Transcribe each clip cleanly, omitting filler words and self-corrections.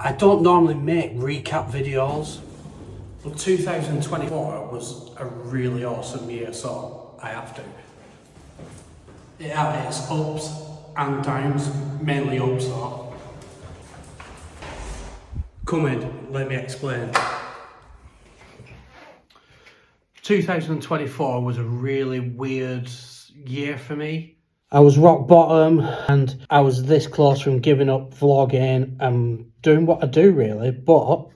I don't normally make recap videos, but 2024 was a really awesome year, so I have to. It had its ups and downs, mainly ups though. Come in, let me explain. 2024 was a really weird year for me. I was rock bottom and I was this close from giving up vlogging and doing what I do really, but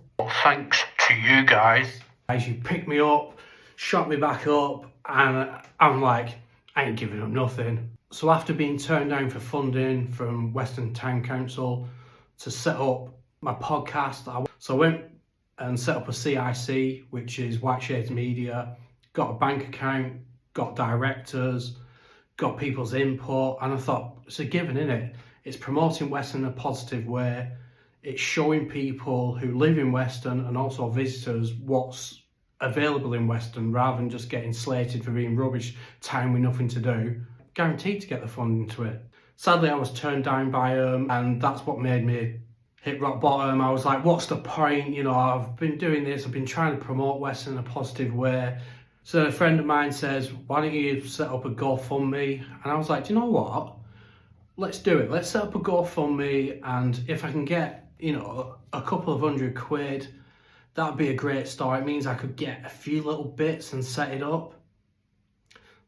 thanks to you guys, as you picked me up, shot me back up, and I'm like, I ain't giving up nothing. So after being turned down for funding from Western Town Council to set up my podcast, so I went and set up a CIC, which is White Shades Media, got a bank account, got directors, got people's input, and I thought, it's a given, innit? It's promoting Western in a positive way. It's showing people who live in Western and also visitors what's available in Western rather than just getting slated for being rubbish town with nothing to do. Guaranteed to get the funding to it. Sadly, I was turned down by them, and that's what made me hit rock bottom. I was like, what's the point? You know, I've been doing this, I've been trying to promote Western in a positive way. So a friend of mine says, why don't you set up a GoFundMe? And I was like, do you know what? Let's do it. Let's set up a GoFundMe, and if I can get, you know, a couple of £100, that'd be a great start. It means I could get a few little bits and set it up.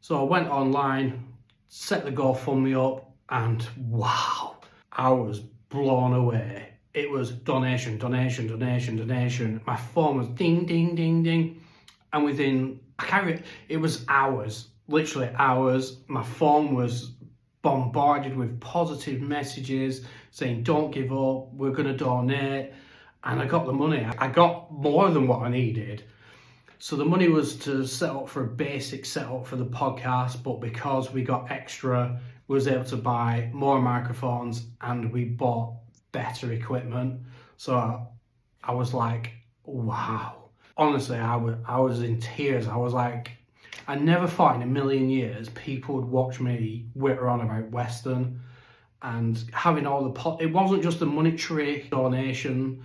So I went online, set the GoFundMe up, and wow, I was blown away. It was donation, donation, donation, donation. My phone was ding, ding, ding, ding. And within, it was hours, literally hours. My phone was bombarded with positive messages saying, don't give up, we're gonna donate. And I got the money. I got more than what I needed. So the money was to set up for a basic setup for the podcast, but because we got extra, we was able to buy more microphones and we bought better equipment. So I was like, wow. Honestly, I was in tears. I was like, I never thought in a million years people would watch me witter on about Western, and having all the it wasn't just a monetary donation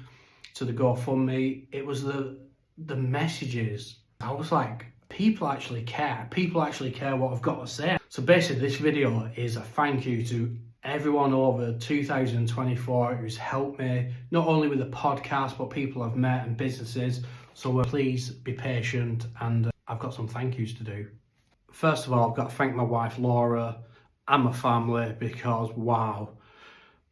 to the GoFundMe, it was the messages. I was like, people actually care. People actually care what I've got to say. So basically this video is a thank you to everyone over 2024 who's helped me, not only with the podcast, but people I've met and businesses. So please be patient, and I've got some thank yous to do. First of all, I've got to thank my wife Laura and my family, because wow,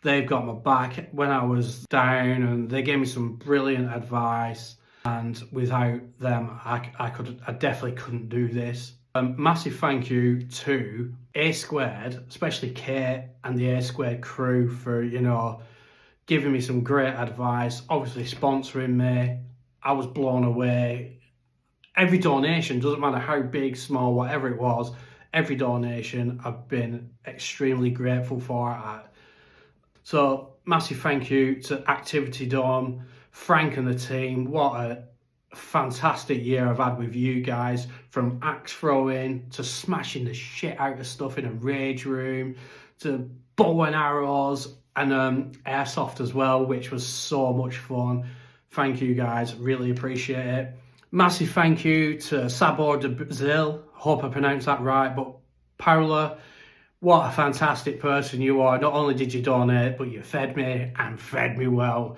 they've got my back when I was down, and they gave me some brilliant advice. And without them, I definitely couldn't do this. Massive thank you to A Squared, especially Kate and the A Squared crew for, you know, giving me some great advice, obviously sponsoring me. I was blown away. Every donation, doesn't matter how big, small, whatever it was, every donation I've been extremely grateful for. So massive thank you to Activity Dome, Frank and the team. What a fantastic year I've had with you guys, from axe throwing to smashing the shit out of stuff in a rage room to bow and arrows and airsoft as well, which was so much fun. Thank you guys, really appreciate it. Massive thank you to Sabor de Brazil, hope I pronounced that right, but Paula, what a fantastic person you are. Not only did you donate, but you fed me and fed me well.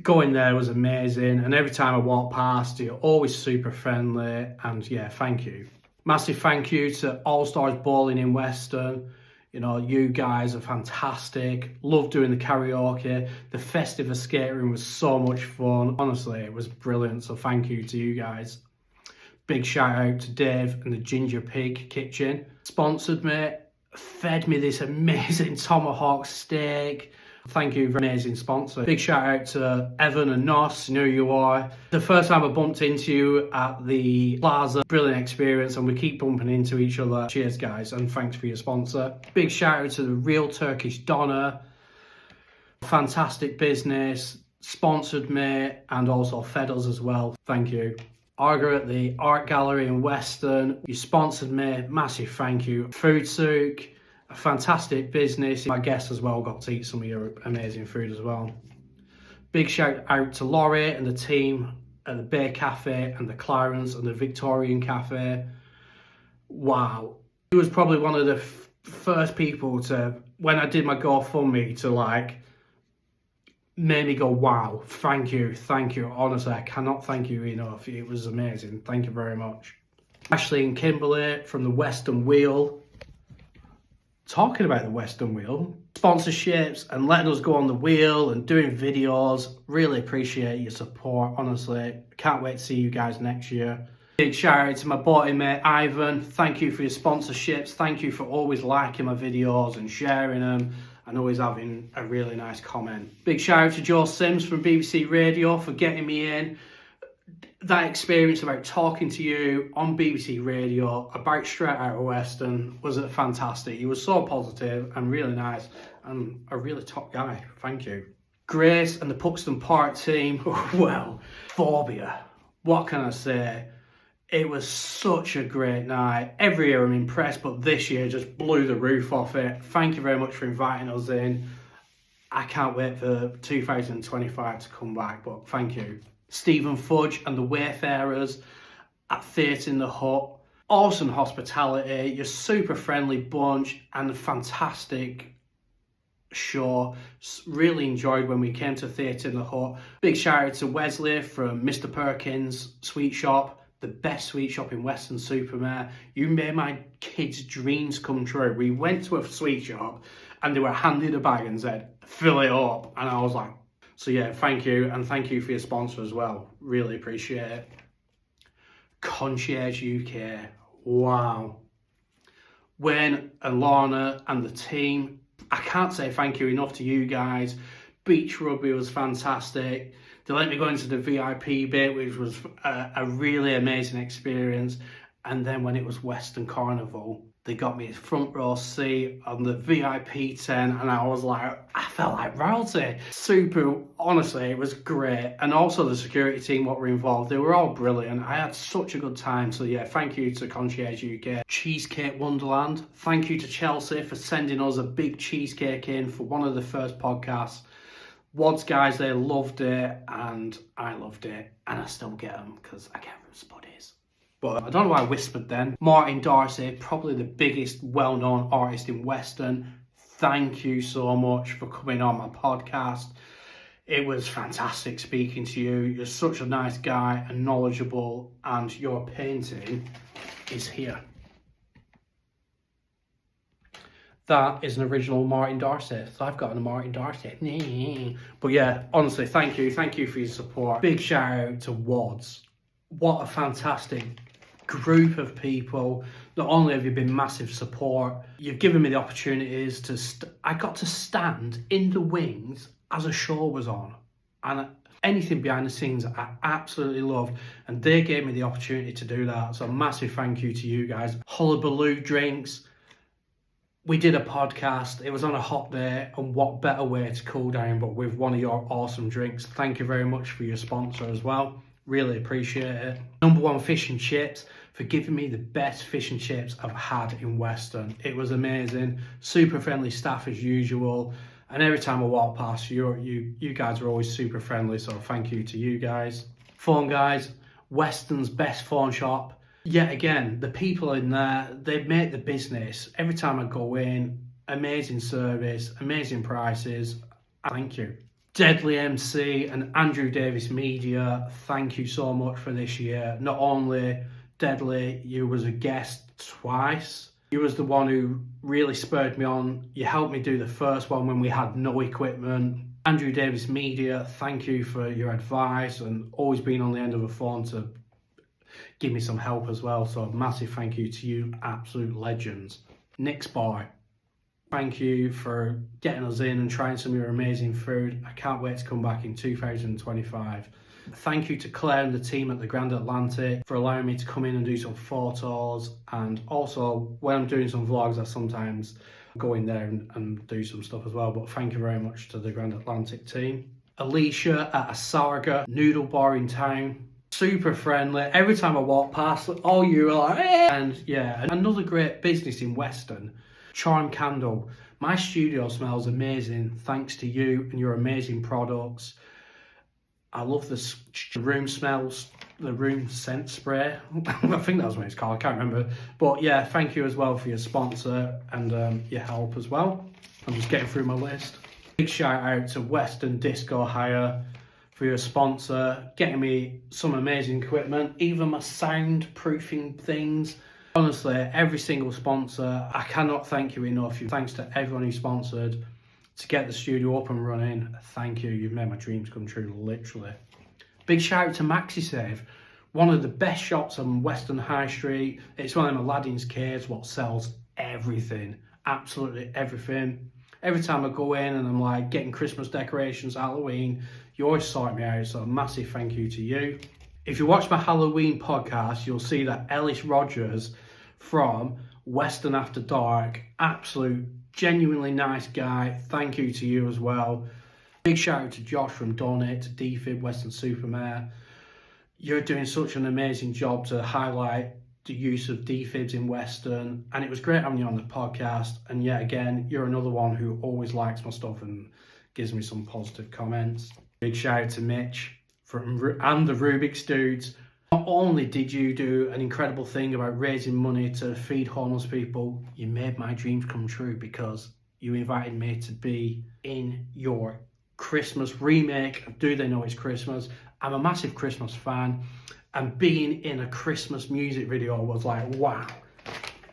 Going there was amazing, and every time I walk past, you're always super friendly, and yeah, thank you. Massive thank you to All Stars Bowling in Western. You know, you guys are fantastic. Love doing the karaoke. The festive skate room was so much fun. Honestly, it was brilliant, so thank you to you guys. Big shout out to Dave and the Ginger Pig Kitchen. Sponsored me, fed me this amazing tomahawk steak. Thank you for an amazing sponsor. Big shout out to Evan and Nos, you know who you are. The first time I bumped into you at the plaza, brilliant experience, and we keep bumping into each other. Cheers guys, and thanks for your sponsor. Big shout out to the Real Turkish Donna. Fantastic business, sponsored me and also fed us as well. Thank you. Arga at the Art Gallery in Western, you sponsored me, massive thank you. Food Souk, a fantastic business. My guests as well got to eat some of your amazing food as well. Big shout out to Laurie and the team at the Bay Cafe and the Clarence and the Victorian Cafe. Wow. He was probably one of the first people to, when I did my GoFundMe, to like, made me go, wow, thank you. Honestly, I cannot thank you enough. It was amazing. Thank you very much. Ashley and Kimberly from the Western Wheel. Talking about the Western Wheel, sponsorships and letting us go on the wheel and doing videos. Really appreciate your support, honestly. Can't wait to see you guys next year. Big shout out to my boy mate Ivan. Thank you for your sponsorships. Thank you for always liking my videos and sharing them and always having a really nice comment. Big shout out to Joe Sims from BBC Radio for getting me in. That experience about talking to you on BBC Radio about Straight Outta Western was fantastic. He was so positive and really nice and a really top guy. Thank you. Grace and the Puxton Park team, well, phobia. What can I say? It was such a great night. Every year I'm impressed, but this year just blew the roof off it. Thank you very much for inviting us in. I can't wait for 2025 to come back, but thank you. Stephen Fudge and the Wayfarers at Theatre in the Hut. Awesome hospitality, you're super friendly bunch and a fantastic show. Really enjoyed when we came to Theatre in the Hut. Big shout out to Wesley from Mr. Perkins Sweet Shop, the best sweet shop in Weston-super-Mare. You made my kids' dreams come true. We went to a sweet shop and they were handed a bag and said, fill it up. And I was like, so yeah, thank you, and thank you for your sponsor as well. Really appreciate it. Concierge UK, wow. Wayne and Lorna and the team, I can't say thank you enough to you guys. Beach rugby was fantastic. They let me go into the VIP bit, which was a really amazing experience. And then when it was Western Carnival, they got me a front row seat on the VIP tent and I was like, I felt like royalty. Super, honestly, it was great. And also the security team, what were involved, they were all brilliant. I had such a good time. So yeah, thank you to Concierge UK. Cheesecake Wonderland. Thank you to Chelsea for sending us a big cheesecake in for one of the first podcasts. Wads guys, they loved it and I loved it. And I still get them because I get them from Spuddies. But I don't know why I whispered then. Martin Darcy, probably the biggest well-known artist in Western. Thank you so much for coming on my podcast. It was fantastic speaking to you. You're such a nice guy and knowledgeable, and your painting is here. That is an original Martin Darcy. So I've got a Martin Darcy. But yeah, honestly, thank you. Thank you for your support. Big shout out to Wads. What a fantastic group of people. Not only have you been massive support, you've given me the opportunities to I got to stand in the wings as a show was on, and anything behind the scenes I absolutely loved, and they gave me the opportunity to do that. So a massive thank you to you guys. Hullabaloo drinks, we did a podcast, it was on a hot day, and what better way to cool down but with one of your awesome drinks. Thank you very much for your sponsor as well. Really appreciate it. Number One Fish and Chips for giving me the best fish and chips I've had in Western. It was amazing. Super friendly staff as usual. And every time I walk past, you guys are always super friendly. So thank you to you guys. Phone guys, Western's best phone shop. Yet again, the people in there, they make the business. Every time I go in, amazing service, amazing prices. Thank you. Deadly MC and Andrew Davis Media, thank you so much for this year. Not only Deadly, you was a guest twice. You was the one who really spurred me on. You helped me do the first one when we had no equipment. Andrew Davis Media, thank you for your advice and always being on the end of a phone to give me some help as well. So a massive thank you to you, absolute legends. Nick's Bar, thank you for getting us in and trying some of your amazing food. I can't wait to come back in 2025. Thank you to Claire and the team at the Grand Atlantic for allowing me to come in and do some photos. And also, when I'm doing some vlogs, I sometimes go in there and do some stuff as well. But thank you very much to the Grand Atlantic team. Alicia at Asarga Noodle Bar in town. Super friendly. Every time I walk past, all you are like, eh. And yeah, another great business in Western. Charm Candle. My studio smells amazing thanks to you and your amazing products. I love this room smells, the room scent spray. I think that's what it's called, I can't remember. But yeah, thank you as well for your sponsor and your help as well. I'm just getting through my list. Big shout out to Western Disco Hire for your sponsor, getting me some amazing equipment, even my soundproofing things. Honestly, every single sponsor, I cannot thank you enough. Thanks to everyone who sponsored to get the studio up and running. Thank you, you've made my dreams come true, literally. Big shout out to MaxiSave, one of the best shops on Western High Street. It's one of them Aladdin's caves, what sells everything, absolutely everything. Every time I go in and I'm like getting Christmas decorations, Halloween, you always sort me out, so a massive thank you to you. If you watch my Halloween podcast, you'll see that Ellis Rogers from Western After Dark, absolute, genuinely nice guy. Thank you to you as well. Big shout out to Josh from Donate to DFib Weston-super-Mare. You're doing such an amazing job to highlight the use of defibs in Western, and it was great having you on the podcast. And yet again, you're another one who always likes my stuff and gives me some positive comments. Big shout out to Mitch and the Rubik's Dudes. Not only did you do an incredible thing about raising money to feed homeless people, you made my dreams come true because you invited me to be in your Christmas remake of Do They Know It's Christmas. I'm a massive Christmas fan, and being in a Christmas music video was like, wow,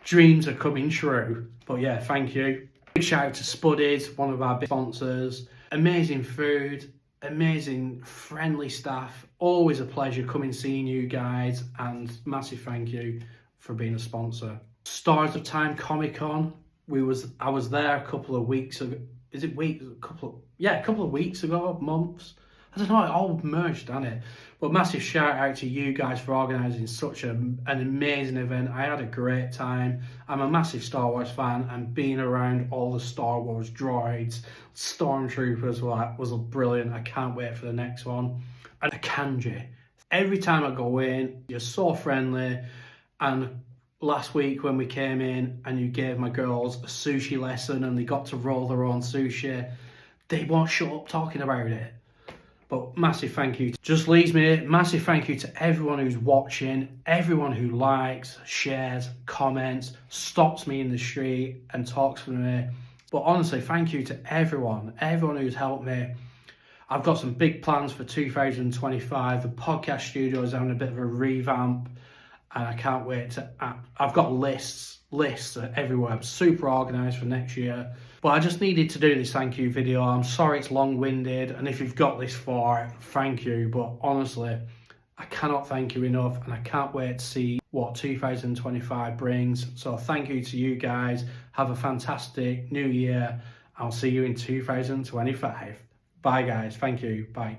dreams are coming true. But yeah, thank you. Big shout out to Spuddies, one of our big sponsors. Amazing food, amazing friendly staff. Always a pleasure coming seeing you guys, and massive thank you for being a sponsor. Stars of Time Comic Con. I was there a couple of weeks ago. Is it weeks? A couple of weeks ago, months. I don't know, it all merged, hasn't it? But massive shout out to you guys for organising such an amazing event. I had a great time. I'm a massive Star Wars fan, and being around all the Star Wars droids, stormtroopers was brilliant. I can't wait for the next one. And Kanji. Every time I go in, you're so friendly. And last week when we came in and you gave my girls a sushi lesson and they got to roll their own sushi, they won't shut up talking about it. But massive thank you. Just leaves me, massive thank you to everyone who's watching, everyone who likes, shares, comments, stops me in the street and talks to me. But honestly, thank you to everyone who's helped me. I've got some big plans for 2025. The podcast studio is having a bit of a revamp, and I can't wait to, I've got lists everywhere. I'm super organised for next year. But I just needed to do this thank you video. I'm sorry it's long-winded, and if you've got this far, thank you. But honestly, I cannot thank you enough, and I can't wait to see what 2025 brings. So thank you to you guys. Have a fantastic new year. I'll see you in 2025. Bye guys, thank you, bye.